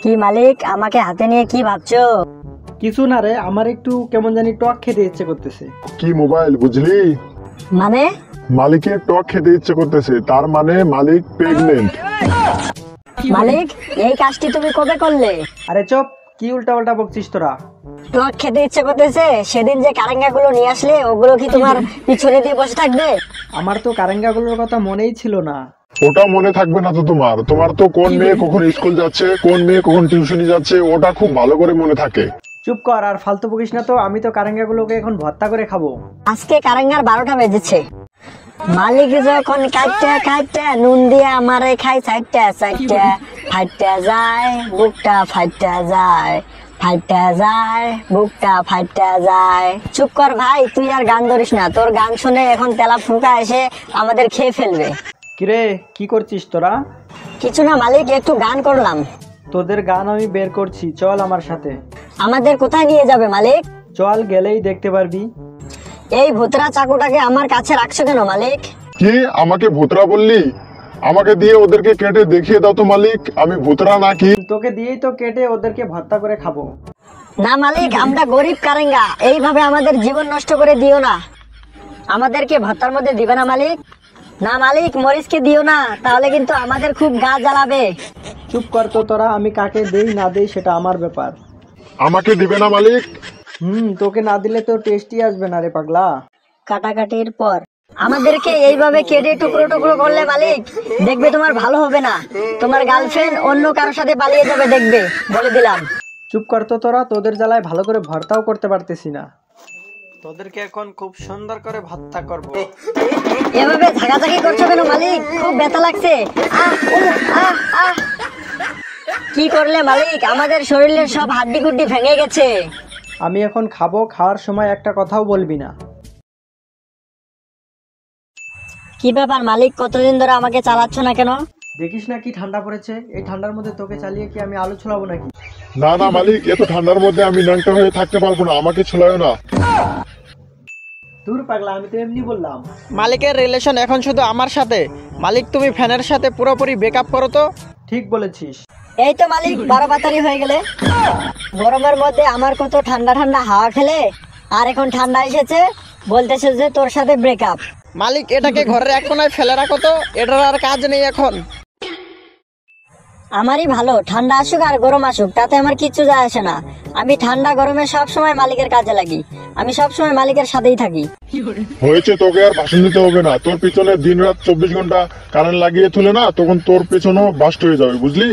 কি মালিক, আমাকে হাতে নিয়ে কি ভাবছো? কিছু না রে, আমার একটু কেমন জানি টক খেতে ইচ্ছে করতেছে। কি মোবাইল বুঝলি? মানে? মালিকের টক খেতে ইচ্ছে করতেছে, তার মানে মালিক প্রেগনেন্ট। মালিক, এই কাজটি তুমি কবে করলে? আরে চুপ, কি উল্টা পাল্টা বকছিস তোরা? টক খেতে ইচ্ছে করতেছে, সেদিন যে কারেঙ্গা গুলো নিয়ে আসলে ওগুলো কি তোমার পিছনে দিয়ে বসে থাকবে? আমার তো কারেঙ্গাগুলোর কথা মনেই ছিল না। ওটা মনে থাকবে না তো তোমার তো কোন মেয়ে কখন স্কুল যাচ্ছে, কোন মেয়ে কখন টিউশনি যাচ্ছে, ওটা খুব ভালো করে মনে থাকে। চুপ কর আর ফালতু বকিস না তো, আমি তো কারেঙ্গাগুলোকে এখন ভর্তা করে খাবো। আজকে কারেঙ্গার 12টা বেজেছে। মালিক যখন কাটটা নুন দিয়ে আমারে খাই চারটা ফাইটটা যায় বুকটা ফাইটটা যায়, ফাইটটা যায় বুকটা ফাইটটা যায়। চুপ কর ভাই, তুই আর গান ধরিস না, তোর গান শুনে এখন তেলা ফুকা এসে আমাদের খেয়ে ফেলবে। কিরে, কি করছিস তোরা? কিছু না মালিক, একটু গান করলাম। তোদের গান আমি বের করছি, চল আমার সাথে। আমাদের কোথায় নিয়ে যাবে মালিক? চল, গেলেই দেখতে পারবি। এই ভুতরা চাকুটাকে আমার কাছে রাখছো কেন মালিক? কি আমাকে ভূতরা বললি? আমাকে দিয়ে ওদেরকে কেটে দেখিয়ে দাও তো মালিক, আমি ভূতরা নাকি? তোকে দিয়েই তো কেটে ওদেরকে ভর্তা করে খাবো। না মালিক, আমরা গরিব কারেঙ্গা, এইভাবে আমাদের জীবন নষ্ট করে দিও না। আমাদেরকে ভর্তার মধ্যে দিবে না মালিক। না মালিক, মরিচকে দিও না, তাহলে কিন্তু আমাদের খুব গা জ্বালাবে। চুপ কর তো তোরা, আমি কাকে দেই না দেই সেটা আমার ব্যাপার। আমাকে দিবে না মালিক? তোকে না দিলে তো টেস্টই আসবে না রে পাগলা। কাটাকাটির পর আমাদেরকে এইভাবে কেটে টুকরো টুকরো করলে মালিক, দেখবে তোমার ভালো হবে না। তোমার গার্লফ্রেন্ড অন্য কারোর সাথে পালিয়ে যাবে, দেখবে, বলে দিলাম। চুপ কর তো তোরা, তোদের জ্বালায় ভালো করে ভর্তাও করতে পারতেছি না। তোদেরকে এখন খুব সুন্দর করে ভর্তা করব। এভাবে ঝাঁকাঝাঁকি করছো কেন মালিক? খুব ব্যথা লাগছে। কি করলে মালিক? আমাদের শরীরের সব হাড্ডি গুড্ডি ভেঙে গেছে। আমি এখন খাবো, খাওয়ার সময় একটা কথাও বলবি না। কি ব্যাপার মালিক, কতদিন ধরে আমাকে চালাচ্ছ না কেন? দেখিস না কি ঠান্ডা পড়েছে, এই ঠান্ডার মধ্যে তোকে চালিয়ে কি আমি আলু ছোলাবো নাকি? না না মালিক, এত ঠান্ডার মধ্যে আমি ন্যাংটা হয়ে থাকতে পারবো না, আমাকে ছোলায় না। দূর পাগলা, আমি তো এমনি বললাম। মালিকের রিলেশন এখন শুধু আমার সাথে। মালিক, তুমি ফ্যানের সাথে পুরোপুরি ব্রেকআপ করো তো। ঠিক বলেছিস। এই তো মালিক, 12 পাতারি হয়ে গেলে। গরমের মধ্যে আমার কত ঠান্ডা ঠান্ডা হাওয়া খেলে, আর এখন ঠান্ডা এসেছে, বলতেছে যে তোর সাথে ব্রেকআপ। মালিক, এটাকে ঘরের এক কোনায় ফেলে রাখো তো, এটার আর কাজ নেই এখন। আমারই ভালো, ঠান্ডা আসুক আর গরম আসুক, তাতে আমার কিচ্ছু যায় আসে না। আমি ঠান্ডা গরমে সব সময় মালিকের কাজে লাগি, আমি সব সময় মালিকের সাথেই থাকি। হয়েছে, তোকে আর ভাষণ দিতে হবে না। তোর পিছনে দিন রাত 24 ঘন্টা কারেন্ট লাগিয়ে তুলে না, তখন তোর পেছনেও বাস্ট হয়ে যাবে, বুঝলি?